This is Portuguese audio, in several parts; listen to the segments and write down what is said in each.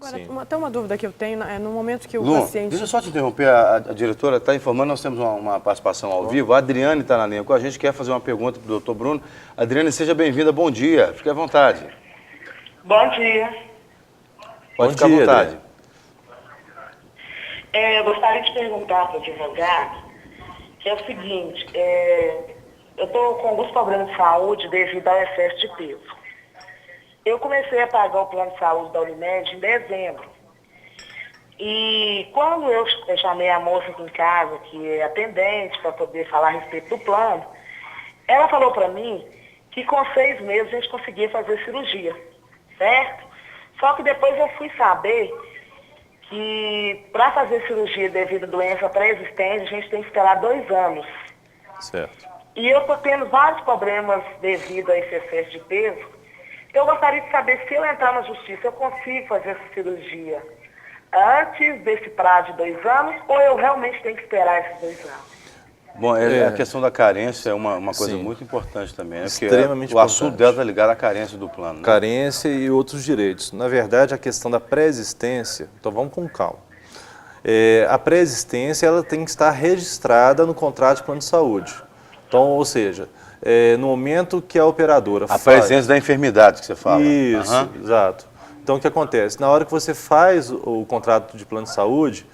Agora, Sim. até uma dúvida que eu tenho, é no momento que o Lu, paciente... deixa eu só te interromper, a diretora está informando, nós temos uma participação ao vivo, a Adriane está na linha com a gente, quer fazer uma pergunta para o doutor Bruno. Adriane, seja bem-vinda, bom dia, fique à vontade. Bom dia. Pode Bom ficar dia, à vontade. Eu gostaria de perguntar para o advogado, que é o seguinte, eu estou com alguns problemas de saúde devido ao excesso de peso. Eu comecei a pagar o plano de saúde da Unimed em dezembro. E quando eu chamei a moça aqui em casa, que é atendente, para poder falar a respeito do plano, ela falou para mim que com 6 meses a gente conseguia fazer cirurgia, certo? Só que depois eu fui saber que para fazer cirurgia devido a doença pré-existente, a gente tem que esperar 2 anos. Certo. E eu estou tendo vários problemas devido a esse excesso de peso. Eu gostaria de saber se eu entrar na justiça, eu consigo fazer essa cirurgia antes desse prazo de 2 anos ou eu realmente tenho que esperar esses 2 anos? Bom, a questão da carência é uma coisa Sim. muito importante também, né? Porque Extremamente o assunto importante. dela está ligado à carência do plano. Né? Carência e outros direitos. Na verdade, a questão da pré-existência, então vamos com calma. A pré-existência ela tem que estar registrada no contrato de plano de saúde. Então, ou seja, no momento que a operadora A presença da enfermidade que você fala. Isso, Aham. exato. Então, o que acontece? Na hora que você faz o contrato de plano de saúde,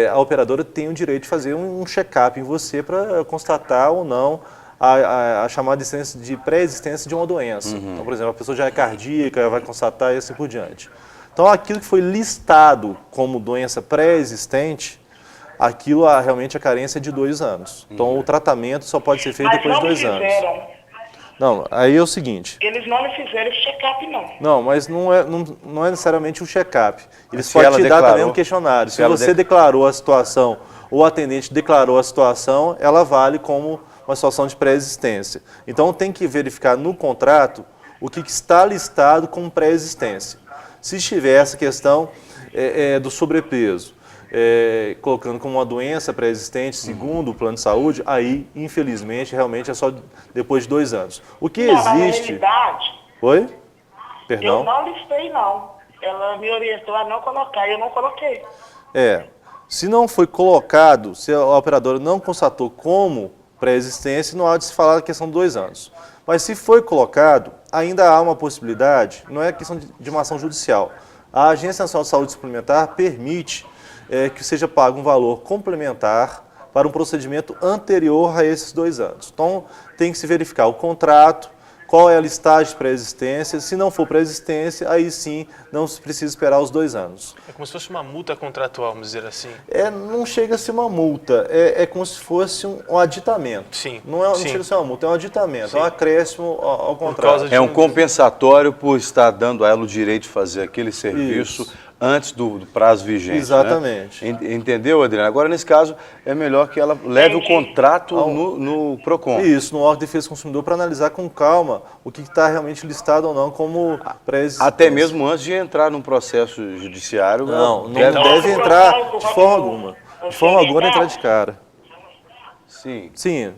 a operadora tem o direito de fazer um check-up em você para constatar ou não a chamada de pré-existência de uma doença. Então, por exemplo, a pessoa já é cardíaca, vai constatar e assim por diante. Então, aquilo que foi listado como doença pré-existente, aquilo realmente a carência é de 2 anos. Então, o tratamento só pode ser feito Mas depois de 2 não anos. fizeram. Não, aí é o seguinte... Eles não me fizeram esse check-up, não. Não, mas não é necessariamente um check-up. Eles Se podem ela te dar declarou, também um questionário. Se ela você declarou a situação, ou o atendente declarou a situação, ela vale como uma situação de pré-existência. Então tem que verificar no contrato o que está listado como pré-existência. Se estiver essa questão do sobrepeso, colocando como uma doença pré-existente, segundo o plano de saúde, aí, infelizmente, realmente é só depois de 2 anos. O que Não, na existe... realidade, Oi? Perdão? eu não listei, não. Ela me orientou a não colocar e eu não coloquei. Se não foi colocado, se a operadora não constatou como pré-existência, não há de se falar da questão de 2 anos. Mas se foi colocado, ainda há uma possibilidade, não é questão de uma ação judicial. A Agência Nacional de Saúde Suplementar permite que seja pago um valor complementar para um procedimento anterior a esses 2 anos. Então, tem que se verificar o contrato, qual é a listagem de pré-existência. Se não for pré-existência, aí sim não se precisa esperar os 2 anos. É como se fosse uma multa contratual, vamos dizer assim. Não chega a ser uma multa, é como se fosse um aditamento. Sim. Não sim. chega a ser uma multa, é um aditamento, Sim. é um acréscimo ao causa contrato. de É um compensatório por estar dando a ela o direito de fazer aquele serviço antes do prazo vigente. Exatamente. Né? Entendeu, Adriana? Agora, nesse caso, é melhor que ela leve o contrato no PROCON. Isso, no órgão de defesa do consumidor, para analisar com calma o que está realmente listado ou não como pré-existência. Até mesmo antes de entrar num processo judiciário. Não deve- deve entrar de forma alguma. De forma alguma entrar de cara. Sim. Sim.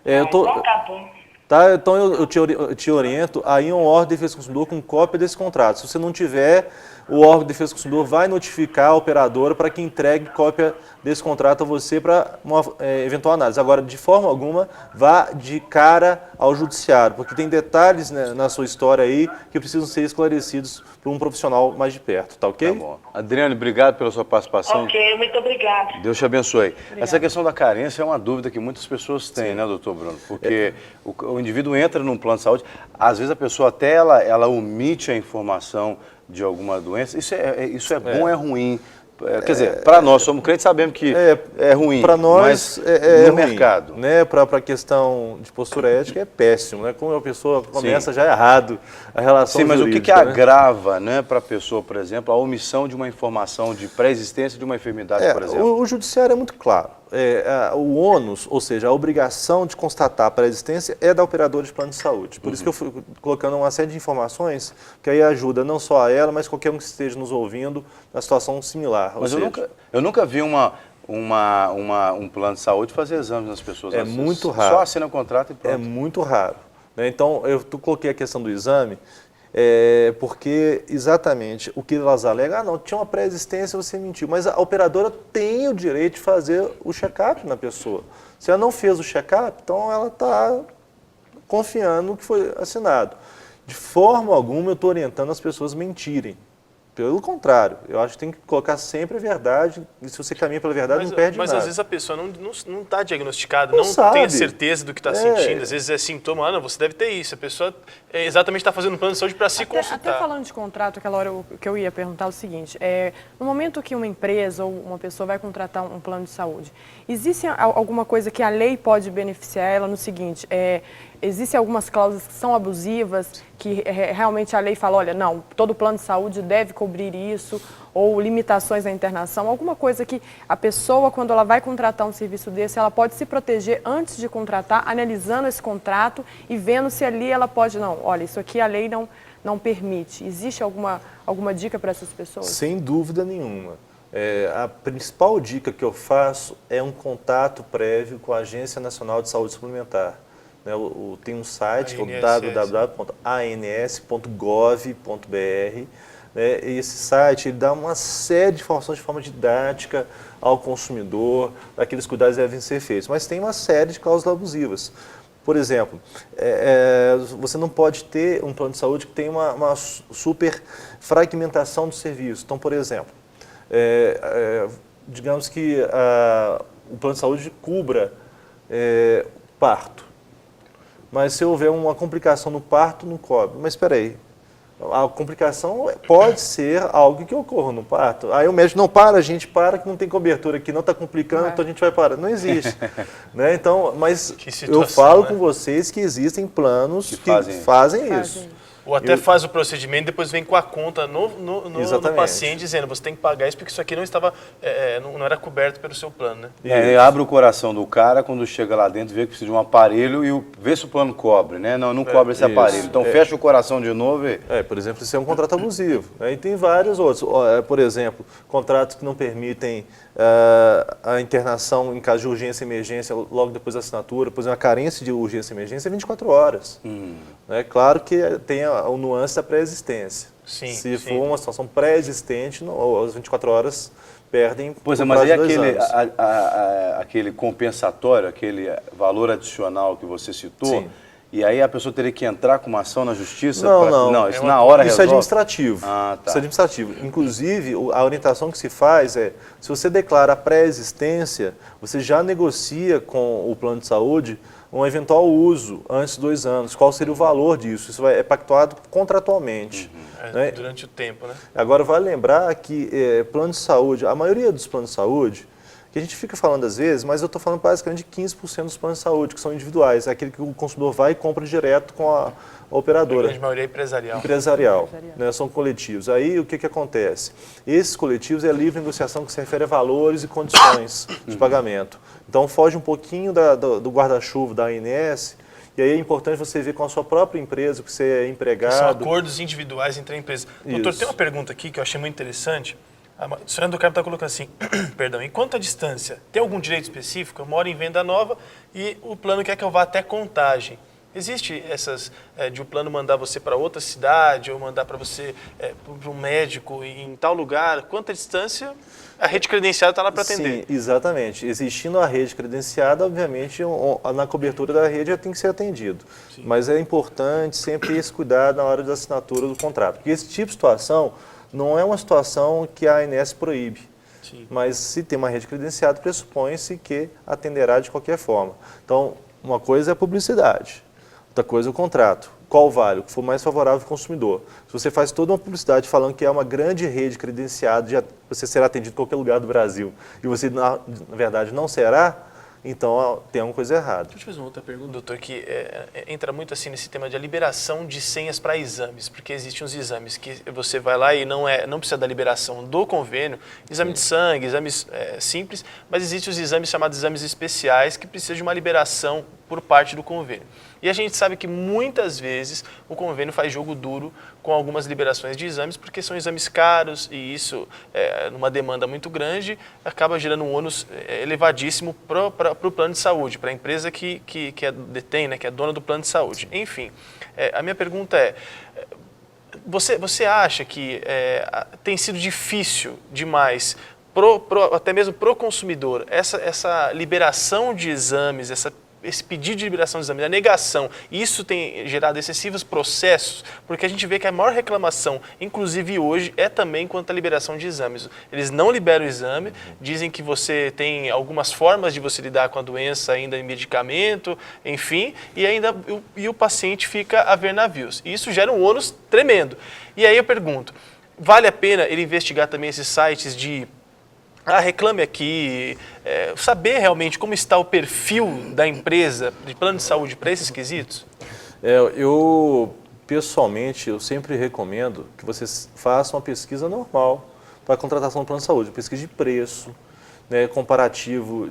Eu tô... Então tá bom. Tá, então eu te oriento a ir a um órgão de defesa do consumidor com cópia desse contrato. Se você não tiver, o órgão de defesa do consumidor vai notificar a operadora para que entregue cópia desse contrato a você para uma eventual análise. Agora, de forma alguma, vá de cara ao judiciário, porque tem detalhes, né, na sua história aí que precisam ser esclarecidos por um profissional mais de perto, tá ok? Tá bom. Adriane, obrigado pela sua participação. Ok, muito obrigada. Deus te abençoe. Essa questão da carência é uma dúvida que muitas pessoas têm, né, doutor Bruno? Porque o indivíduo entra num plano de saúde, às vezes a pessoa até ela omite a informação de alguma doença. Isso é bom ou é ruim? Quer dizer, para nós, somos crentes, sabemos que é ruim. Para nós mas é no ruim, mercado. né? Para a questão de postura ética é péssimo, né? Como a pessoa começa já errado a relação Sim, mas o que jurídica, né? agrava, né, para a pessoa, por exemplo, a omissão de uma informação de pré-existência de uma enfermidade, por exemplo? O judiciário é muito claro. O ônus, ou seja, a obrigação de constatar a pré-existência é da operadora de plano de saúde. Por isso que eu fui colocando uma série de informações que aí ajuda não só a ela, mas qualquer um que esteja nos ouvindo na situação similar. Mas eu nunca vi um plano de saúde fazer exames nas pessoas. É muito raro. Só assina o contrato e pronto. É muito raro, né? Então, eu coloquei a questão do exame. Porque exatamente o que elas alegam, não, tinha uma pré-existência, você mentiu, mas a operadora tem o direito de fazer o check-up na pessoa. Se ela não fez o check-up, então ela está confiando no que foi assinado. De forma alguma eu estou orientando as pessoas a mentirem. Pelo contrário, eu acho que tem que colocar sempre a verdade, e se você caminha pela verdade, não perde mas nada. às vezes a pessoa não está diagnosticada, Não não sabe. tem a certeza do que está sentindo. Às vezes é sintoma, não, você deve ter isso. A pessoa exatamente está fazendo um plano de saúde para se consultar. Até falando de contrato, aquela hora que eu ia perguntar o seguinte, no momento que uma empresa ou uma pessoa vai contratar um plano de saúde, existe alguma coisa que a lei pode beneficiar ela no seguinte, existem algumas cláusulas que são abusivas, que realmente a lei fala, olha, não, todo plano de saúde deve cobrir isso, ou limitações na internação, alguma coisa que a pessoa, quando ela vai contratar um serviço desse, ela pode se proteger antes de contratar, analisando esse contrato e vendo se ali ela pode, não, olha, isso aqui a lei não permite. Existe alguma dica para essas pessoas? Sem dúvida nenhuma. A principal dica que eu faço é um contato prévio com a Agência Nacional de Saúde Suplementar. Tem um site, que é o www.ans.gov.br. E esse site ele dá uma série de informações de forma didática ao consumidor, daqueles cuidados que devem ser feitos. Mas tem uma série de cláusulas abusivas. Por exemplo, você não pode ter um plano de saúde que tenha uma super fragmentação do serviço. Então, por exemplo, digamos que o plano de saúde cubra parto. Mas se houver uma complicação no parto, não cobre. Mas espera aí, a complicação pode ser algo que ocorra no parto. Aí o médico, não, a gente para que não tem cobertura aqui, não está complicando, então a gente vai parar. Não existe. Então, mas eu falo com vocês que existem planos que fazem isso. Ou até faz o procedimento e depois vem com a conta no paciente dizendo, você tem que pagar isso porque isso aqui não estava, não era coberto pelo seu plano, né? Abre o coração do cara quando chega lá dentro, vê que precisa de um aparelho e vê se o plano cobre, né? Não cobre esse aparelho. Então fecha o coração de novo e... por exemplo, isso é um contrato abusivo. E tem vários outros. Por exemplo, contratos que não permitem a internação em caso de urgência e emergência logo depois da assinatura, por exemplo, a carência de urgência e emergência é 24 horas. É claro que tem o nuance da pré-existência. Se for uma situação pré-existente, as 24 horas perdem. Pois é, mas aí aquele compensatório, aquele valor adicional que você citou, sim. E aí a pessoa teria que entrar com uma ação na justiça? Não, isso na hora resolve? Isso é administrativo. Tá. Isso é administrativo. Inclusive, a orientação que se faz se você declara a pré-existência, você já negocia com o plano de saúde um eventual uso antes de 2 anos. Qual seria o valor disso? Isso é pactuado contratualmente. Durante o tempo, né? Agora, vale lembrar que plano de saúde, a maioria dos planos de saúde, que a gente fica falando às vezes, mas eu estou falando basicamente de 15% dos planos de saúde, que são individuais, é aquele que o consumidor vai e compra direto com a operadora. A grande maioria é empresarial. Empresarial, são coletivos. Aí o que acontece? Esses coletivos é livre negociação que se refere a valores e condições de pagamento. Então foge um pouquinho do guarda-chuva da ANS, e aí é importante você ver com a sua própria empresa, que você é empregado. São acordos individuais entre empresas. Doutor, tem uma pergunta aqui que eu achei muito interessante. A senhora do Carmo está colocando assim, perdão, enquanto a distância tem algum direito específico, eu moro em Venda Nova e o plano quer que eu vá até Contagem. Existe essas, de o plano mandar você para outra cidade ou mandar para você para um médico em tal lugar? Quanto a distância, a rede credenciada está lá para atender. Sim, exatamente. Existindo a rede credenciada, obviamente, na cobertura da rede já tem que ser atendido. Sim. Mas é importante sempre esse cuidado na hora da assinatura do contrato. Porque esse tipo de situação não é uma situação que a ANS proíbe. Sim. Mas se tem uma rede credenciada, pressupõe-se que atenderá de qualquer forma. Então, uma coisa é a publicidade, outra coisa é o contrato. Qual vale? O que for mais favorável ao consumidor. Se você faz toda uma publicidade falando que é uma grande rede credenciada, você será atendido em qualquer lugar do Brasil, e você, na verdade, não será, então tem alguma coisa errada. Deixa eu te fazer uma outra pergunta, doutor, que entra muito assim nesse tema de liberação de senhas para exames, porque existem uns exames que você vai lá e não precisa da liberação do convênio, exame de sangue, exames simples, mas existem os exames chamados exames especiais que precisam de uma liberação por parte do convênio. E a gente sabe que muitas vezes o convênio faz jogo duro com algumas liberações de exames, porque são exames caros e isso, numa demanda muito grande, acaba gerando um ônus elevadíssimo para o plano de saúde, para a empresa que detém, né, que é dona do plano de saúde. Enfim, a minha pergunta Você acha que tem sido difícil demais, até mesmo para o consumidor, essa liberação de exames, esse pedido de liberação de exames, a negação, isso tem gerado excessivos processos, porque a gente vê que a maior reclamação, inclusive hoje, é também quanto à liberação de exames. Eles não liberam o exame, dizem que você tem algumas formas de você lidar com a doença ainda em medicamento, enfim, e o paciente fica a ver navios. E isso gera um ônus tremendo. E aí eu pergunto, vale a pena ele investigar também esses sites de reclame aqui, saber realmente como está o perfil da empresa de plano de saúde para esses quesitos? Eu, pessoalmente, eu sempre recomendo que vocês façam uma pesquisa normal para a contratação do plano de saúde, pesquisa de preço, né, comparativo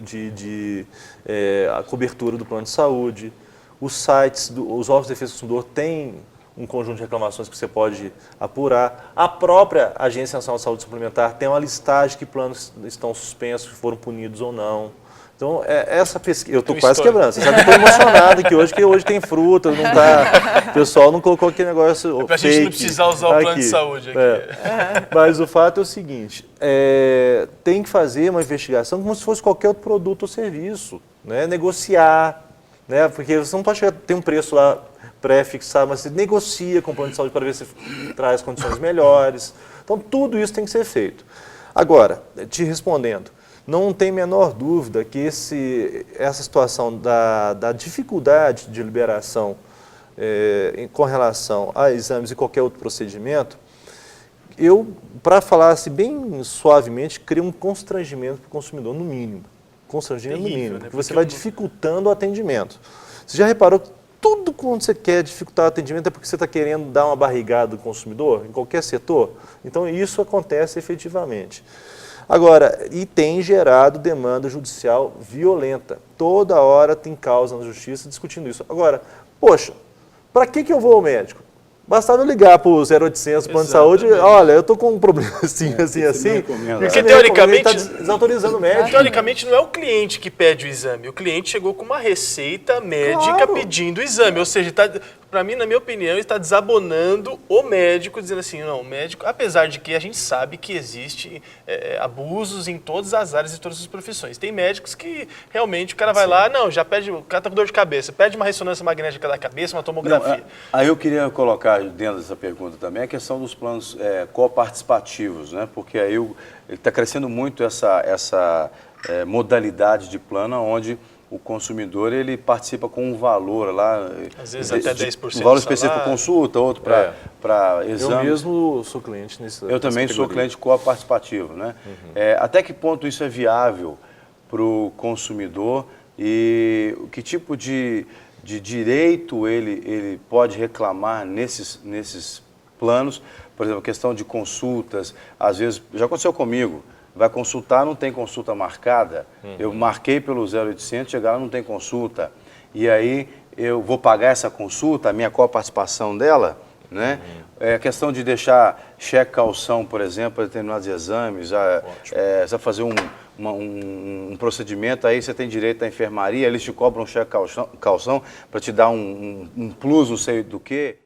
a cobertura do plano de saúde, os sites, os órgãos de defesa do consumidor têm um conjunto de reclamações que você pode apurar. A própria Agência Nacional de Saúde Suplementar tem uma listagem de que planos estão suspensos, que foram punidos ou não. Então, essa pesquisa... Eu estou quase quebrando. Você sabe que eu estou emocionado que hoje tem fruta, não tá... O pessoal não colocou aquele negócio para a gente não precisar usar o plano de saúde aqui. Mas o fato é o seguinte, tem que fazer uma investigação como se fosse qualquer outro produto ou serviço, né? Negociar, né? Porque você não pode ter um preço lá pré-fixado, mas você negocia com o plano de saúde para ver se traz condições melhores. Então, tudo isso tem que ser feito. Agora, te respondendo, não tem a menor dúvida que essa situação da dificuldade de liberação com relação a exames e qualquer outro procedimento, para falar assim, bem suavemente, cria um constrangimento para o consumidor, no mínimo. Constrangimento no mínimo, porque você vai dificultando o atendimento. Você já reparou que tudo quando você quer dificultar o atendimento é porque você está querendo dar uma barrigada do consumidor, em qualquer setor? Então, isso acontece efetivamente. Agora, e tem gerado demanda judicial violenta. Toda hora tem causa na justiça discutindo isso. Agora, poxa, para que eu vou ao médico? Bastava eu ligar para o 0800 plano de saúde, olha, eu estou com um problema assim. Porque teoricamente está desautorizando o médico. Teoricamente não é o cliente que pede o exame, o cliente chegou com uma receita médica pedindo o exame, ou seja, para mim, na minha opinião, ele está desabonando o médico, dizendo assim, não, o médico, apesar de que a gente sabe que existe abusos em todas as áreas e todas as profissões. Tem médicos que realmente o cara vai lá, não, já pede, o cara está com dor de cabeça, pede uma ressonância magnética da cabeça, uma tomografia. Não, aí eu queria colocar dentro dessa pergunta também a questão dos planos coparticipativos, né? Porque aí ele está crescendo muito essa modalidade de plano onde o consumidor ele participa com um valor lá, às vezes até 10%. Um valor específico para consulta, outro para exame. Eu mesmo sou cliente nesse. Eu também sou cliente coparticipativo, né? Até que ponto isso é viável para o consumidor e que tipo de direito ele pode reclamar nesses planos? Por exemplo, questão de consultas, às vezes, já aconteceu comigo, vai consultar, não tem consulta marcada, eu marquei pelo 0800, chegar lá, não tem consulta, e aí eu vou pagar essa consulta, a minha coparticipação dela, né? A questão de deixar cheque calção, por exemplo, para determinados exames, você vai fazer um procedimento, aí você tem direito à enfermaria, eles te cobram um cheque calção para te dar um plus, não sei do quê.